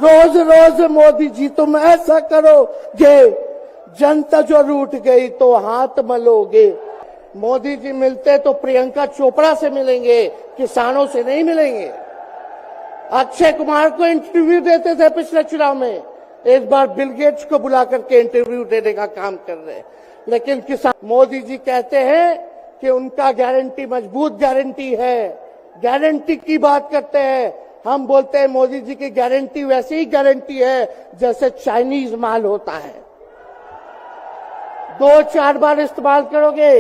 रोज रोज मोदी जी तुम ऐसा करोगे, जनता जो रूठ गई तो हाथ मलोगे। मोदी जी मिलते तो प्रियंका चोपड़ा से मिलेंगे, किसानों से नहीं मिलेंगे। अक्षय कुमार को इंटरव्यू देते थे पिछले चुनाव में, इस बार बिल गेट्स को बुला करके इंटरव्यू देने का काम कर रहे हैं। लेकिन किसान, मोदी जी कहते हैं कि उनका गारंटी मजबूत गारंटी है, गारंटी की बात करते हैं। हम बोलते हैं मोदी जी की गारंटी वैसी ही गारंटी है जैसे चाइनीज माल होता है, 2-4 बार इस्तेमाल करोगे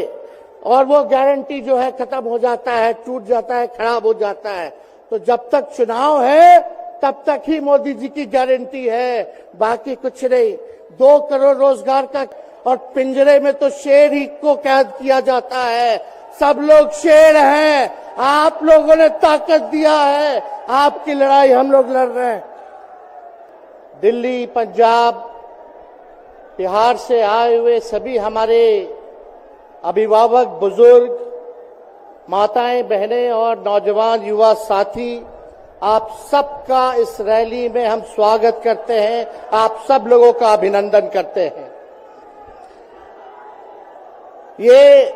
और वो गारंटी जो है खत्म हो जाता है, टूट जाता है, खराब हो जाता है। तो जब तक चुनाव है तब तक ही मोदी जी की गारंटी है, बाकी कुछ नहीं। 2 करोड़ रोजगार का, और पिंजरे में तो शेर ही को कैद किया जाता है। सब लोग शेर हैं, आप लोगों ने ताकत दिया है, आपकी लड़ाई हम लोग लड़ रहे हैं। दिल्ली, पंजाब, बिहार से आए हुए सभी हमारे अभिभावक, बुजुर्ग, माताएं, बहनें और नौजवान युवा साथी, आप सबका इस रैली में हम स्वागत करते हैं, आप सब लोगों का अभिनंदन करते हैं। ये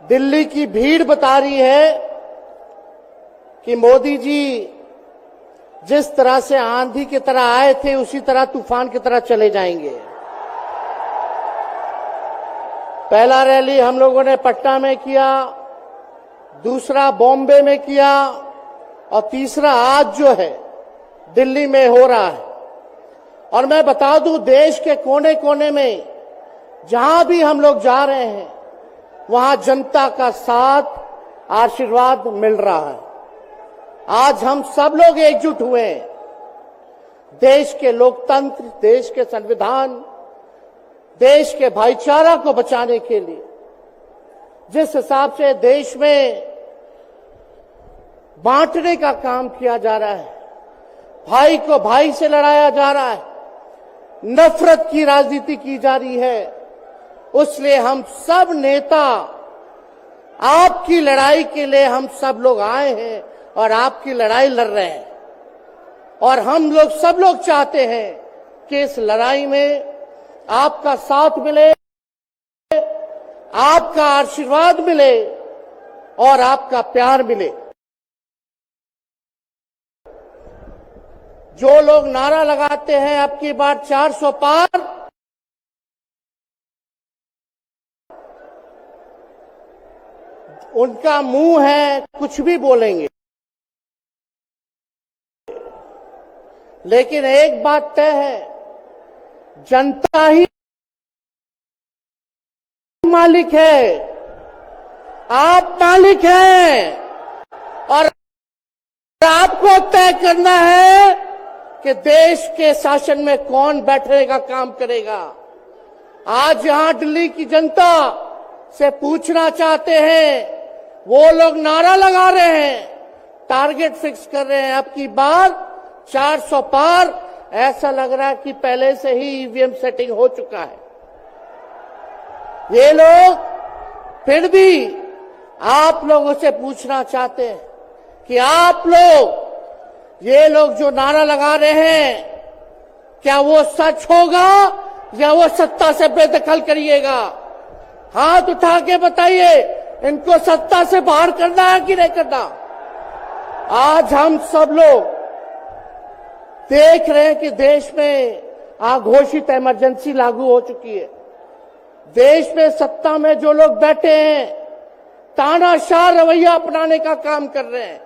दिल्ली की भीड़ बता रही है कि मोदी जी जिस तरह से आंधी की तरह आए थे उसी तरह तूफान की तरह चले जाएंगे। पहला रैली हम लोगों ने पटना में किया, दूसरा बॉम्बे में किया और तीसरा आज जो है दिल्ली में हो रहा है। और मैं बता दूं, देश के कोने कोने में जहां भी हम लोग जा रहे हैं वहां जनता का साथ, आशीर्वाद मिल रहा है। आज हम सब लोग एकजुट हुए हैं देश के लोकतंत्र, देश के संविधान, देश के भाईचारा को बचाने के लिए। जिस हिसाब से देश में बांटने का काम किया जा रहा है, भाई को भाई से लड़ाया जा रहा है, नफरत की राजनीति की जा रही है, उसलिए हम सब नेता आपकी लड़ाई के लिए हम सब लोग आए हैं और आपकी लड़ाई लड़ रहे हैं। और हम लोग सब लोग चाहते हैं कि इस लड़ाई में आपका साथ मिले, आपका आशीर्वाद मिले और आपका प्यार मिले। जो लोग नारा लगाते हैं अब की बार 400 पार, उनका मुंह है, कुछ भी बोलेंगे। लेकिन एक बात तय है, जनता ही मालिक है, आप मालिक हैं और आपको तय करना है कि देश के शासन में कौन बैठने का काम करेगा। आज यहां दिल्ली की जनता से पूछना चाहते हैं, वो लोग नारा लगा रहे हैं, टारगेट फिक्स कर रहे हैं, अब की बार 400 पार। ऐसा लग रहा है कि पहले से ही ईवीएम सेटिंग हो चुका है। ये लोग फिर भी आप लोगों से पूछना चाहते हैं कि आप लोग, ये लोग जो नारा लगा रहे हैं, क्या वो सच होगा या वो सत्ता से बेदखल करिएगा? हाथ उठा के बताइए, इनको सत्ता से बाहर करना है कि नहीं करना? आज हम सब लोग देख रहे हैं कि देश में अघोषित इमरजेंसी लागू हो चुकी है। देश में सत्ता में जो लोग बैठे हैं तानाशाह रवैया अपनाने का काम कर रहे हैं,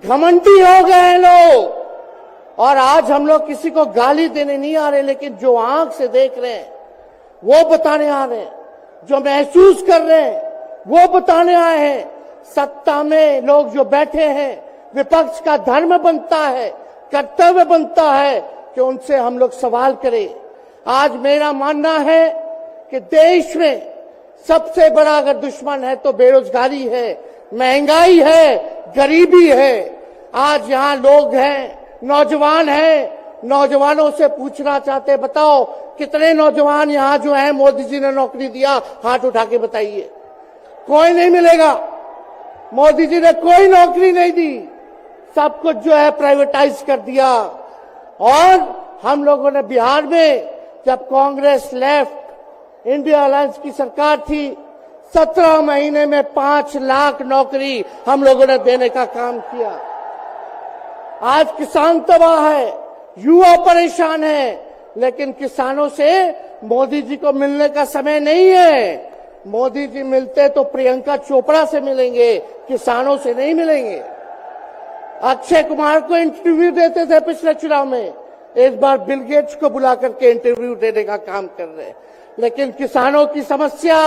घमंडी हो गए हैं लोग। और आज हम लोग किसी को गाली देने नहीं आ रहे, लेकिन जो आंख से देख रहे हैं वो बताने आ रहे हैं, जो महसूस कर रहे हैं वो बताने आए हैं। सत्ता में लोग जो बैठे हैं, विपक्ष का धर्म बनता है, कर्तव्य बनता है कि उनसे हम लोग सवाल करें। आज मेरा मानना है कि देश में सबसे बड़ा अगर दुश्मन है तो बेरोजगारी है, महंगाई है, गरीबी है। आज यहाँ लोग हैं, नौजवान हैं, नौजवानों से पूछना चाहते, बताओ कितने नौजवान यहाँ जो हैं मोदी जी ने नौकरी दिया? हाथ उठा के बताइए। कोई नहीं मिलेगा, मोदी जी ने कोई नौकरी नहीं दी। सब कुछ जो है प्राइवेटाइज कर दिया। और हम लोगों ने बिहार में जब कांग्रेस लेफ्ट इंडिया अलायंस की सरकार थी, 17 महीने में 5 लाख नौकरी हम लोगों ने देने का काम किया। आज किसान तबाह है, युवा परेशान है, लेकिन किसानों से मोदी जी को मिलने का समय नहीं है। मोदी जी मिलते तो प्रियंका चोपड़ा से मिलेंगे, किसानों से नहीं मिलेंगे। अक्षय कुमार को इंटरव्यू देते थे पिछले चुनाव में, इस बार बिल गेट्स को बुला करके इंटरव्यू देने का काम कर रहे हैं। लेकिन किसानों की समस्या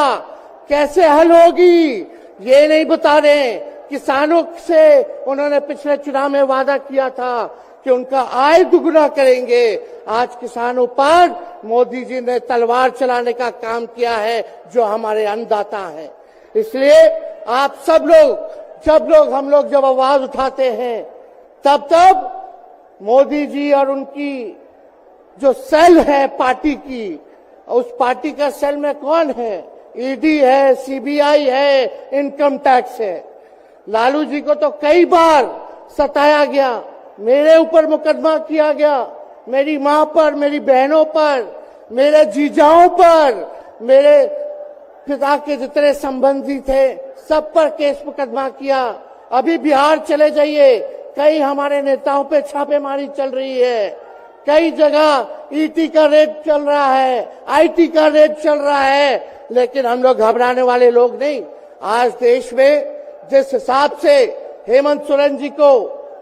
कैसे हल होगी ये नहीं बता रहे। किसानों से उन्होंने पिछले चुनाव में वादा किया था कि उनका आय दुगुना करेंगे। आज किसानों पर मोदी जी ने तलवार चलाने का काम किया है, जो हमारे अन्नदाता हैं। इसलिए आप सब लोग हम लोग जब आवाज उठाते हैं, तब मोदी जी और उनकी जो सेल है पार्टी की, उस पार्टी का सेल में कौन है? ईडी है, सीबीआई है, इनकम टैक्स है। लालू जी को तो कई बार सताया गया, मेरे ऊपर मुकदमा किया गया, मेरी मां पर, मेरी बहनों पर, मेरे जीजाओं पर, मेरे पिता के जितने संबंधी थे सब पर केस मुकदमा किया। अभी बिहार चले जाइए, कई हमारे नेताओं पे छापेमारी चल रही है, कई जगह ईटी का रेड चल रहा है, आईटी का रेड चल रहा है। लेकिन हम लोग घबराने वाले लोग नहीं। आज देश में जिस हिसाब से हेमंत सोरेन जी को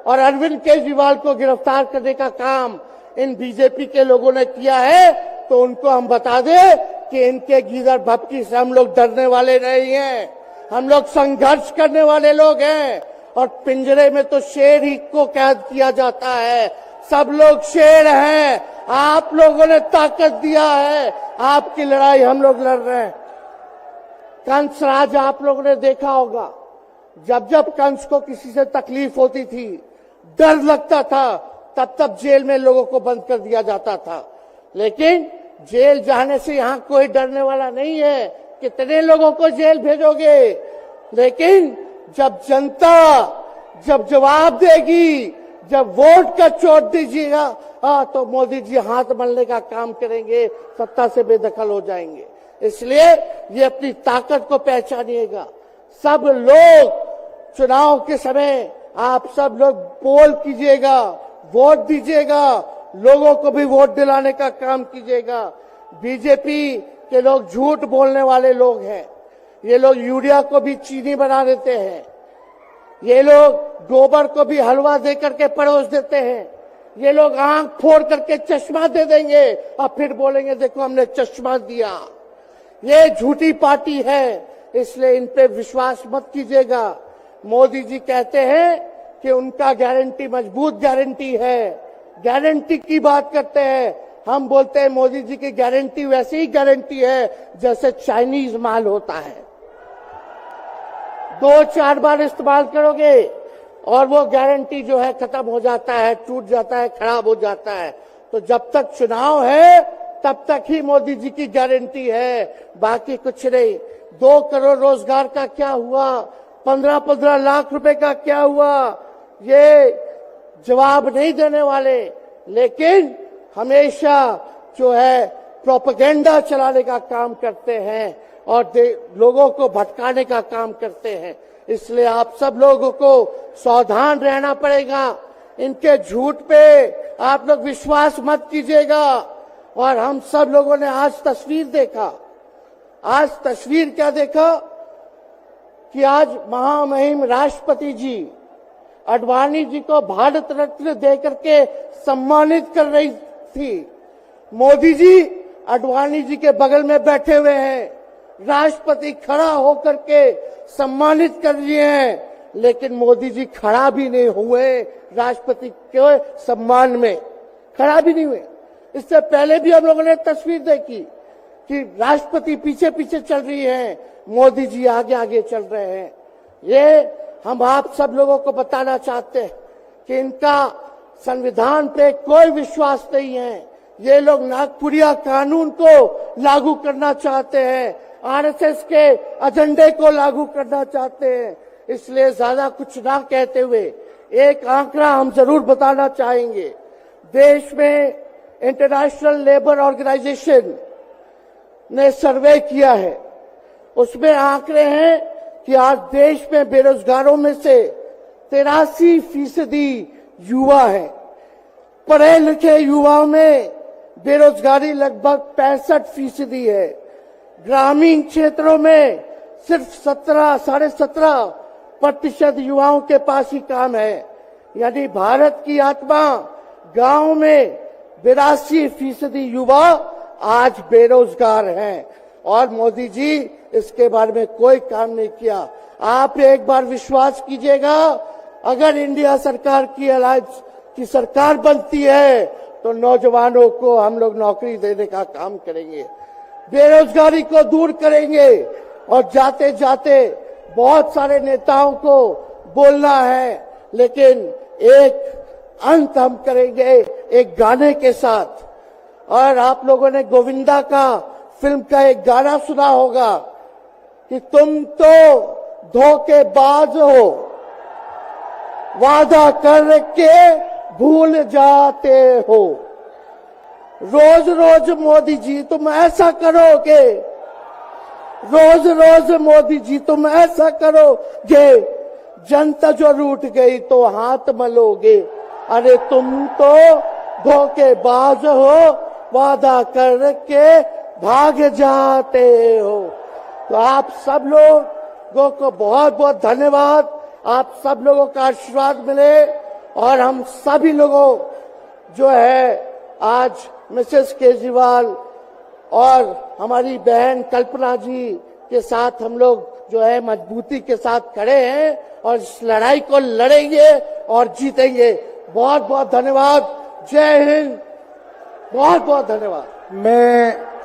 और अरविंद केजरीवाल को गिरफ्तार करने का काम इन बीजेपी के लोगों ने किया है, तो उनको हम बता दें कि इनके गीदड़ भपकी से हम लोग डरने वाले नहीं हैं। हम लोग संघर्ष करने वाले लोग हैं। और पिंजरे में तो शेर ही को कैद किया जाता है। सब लोग शेर हैं, आप लोगों ने ताकत दिया है, आपकी लड़ाई हम लोग लड़ रहे हैं। कंस राज आप लोगों ने देखा होगा, जब जब कंस को किसी से तकलीफ होती थी, डर लगता था, तब जेल में लोगों को बंद कर दिया जाता था। लेकिन जेल जाने से यहां कोई डरने वाला नहीं है। कितने लोगों को जेल भेजोगे? लेकिन जब जनता जब जवाब देगी, जब वोट का चोट दीजिएगा, तो मोदी जी हाथ मलने का काम करेंगे, सत्ता से बेदखल हो जाएंगे। इसलिए ये अपनी ताकत को पहचानिएगा। सब लोग चुनाव के समय आप सब लोग पोल कीजिएगा, वोट दीजिएगा, लोगों को भी वोट दिलाने का काम कीजिएगा। बीजेपी के लोग झूठ बोलने वाले लोग हैं। ये लोग यूरिया को भी चीनी बना देते हैं, ये लोग गोबर को भी हलवा दे करके परोस देते हैं, ये लोग आंख फोड़ करके चश्मा दे देंगे और फिर बोलेंगे देखो हमने चश्मा दिया। ये झूठी पार्टी है, इसलिए इन पे विश्वास मत कीजिएगा। मोदी जी कहते हैं कि उनका गारंटी मजबूत गारंटी है, गारंटी की बात करते हैं। हम बोलते हैं मोदी जी की गारंटी वैसी ही गारंटी है जैसे चाइनीज माल होता है। 2-4 बार इस्तेमाल करोगे और वो गारंटी जो है खत्म हो जाता है, टूट जाता है, खराब हो जाता है। तो जब तक चुनाव है तब तक ही मोदी जी की गारंटी है, बाकी कुछ नहीं। 2 करोड़ रोजगार का क्या हुआ? 15-15 लाख रुपए का क्या हुआ? ये जवाब नहीं देने वाले, लेकिन हमेशा जो है प्रोपेगेंडा चलाने का काम करते हैं और लोगों को भटकाने का काम करते हैं। इसलिए आप सब लोगों को सावधान रहना पड़ेगा। इनके झूठ पे आप लोग विश्वास मत कीजिएगा। और हम सब लोगों ने आज तस्वीर देखा। आज तस्वीर क्या देखा कि आज महामहिम राष्ट्रपति जी अडवाणी जी को भारत रत्न देकर के सम्मानित कर रही थी। मोदी जी अडवाणी जी के बगल में बैठे हुए हैं, राष्ट्रपति खड़ा होकर के सम्मानित कर लिए हैं, लेकिन मोदी जी खड़ा भी नहीं हुए, राष्ट्रपति के सम्मान में खड़ा भी नहीं हुए। इससे पहले भी हम लोगों ने तस्वीर देखी कि राष्ट्रपति पीछे पीछे चल रही है, मोदी जी आगे आगे चल रहे हैं। ये हम आप सब लोगों को बताना चाहते हैं कि इनका संविधान पे कोई विश्वास नहीं है। ये लोग नागपुरिया कानून को लागू करना चाहते हैं, आरएसएस के एजेंडे को लागू करना चाहते हैं। इसलिए ज्यादा कुछ ना कहते हुए एक आंकड़ा हम जरूर बताना चाहेंगे। देश में इंटरनेशनल लेबर ऑर्गेनाइजेशन ने सर्वे किया है, उसमें आंकड़े हैं कि आज देश में बेरोजगारों में से 83% युवा हैं। पढ़े लिखे युवाओं में बेरोजगारी लगभग 65% है। ग्रामीण क्षेत्रों में सिर्फ 17.5% युवाओं के पास ही काम है। यानी भारत की आत्मा गांव में 82% युवा आज बेरोजगार हैं और मोदी जी इसके बारे में कोई काम नहीं किया। आप एक बार विश्वास कीजिएगा, अगर इंडिया सरकार की अलायंस की सरकार बनती है तो नौजवानों को हम लोग नौकरी देने का काम करेंगे, बेरोजगारी को दूर करेंगे। और जाते जाते बहुत सारे नेताओं को बोलना है, लेकिन एक अंत हम करेंगे एक गाने के साथ। और आप लोगों ने गोविंदा का फिल्म का एक गाना सुना होगा कि तुम तो धोखेबाज हो, वादा करके भूल जाते हो। रोज रोज मोदी जी तुम ऐसा करोगे, रोज रोज मोदी जी तुम ऐसा करोगे, जनता जो रूठ गई तो हाथ मलोगे। अरे तुम तो धोखेबाज हो, वादा करके भाग जाते हो। तो आप सब लोगों को बहुत बहुत धन्यवाद। आप सब लोगों का आशीर्वाद मिले और हम सभी लोगों जो है आज मिसेस केजरीवाल और हमारी बहन कल्पना जी के साथ हम लोग जो है मजबूती के साथ खड़े हैं और इस लड़ाई को लड़ेंगे और जीतेंगे। बहुत बहुत धन्यवाद। जय हिंद। बहुत बहुत धन्यवाद। मैं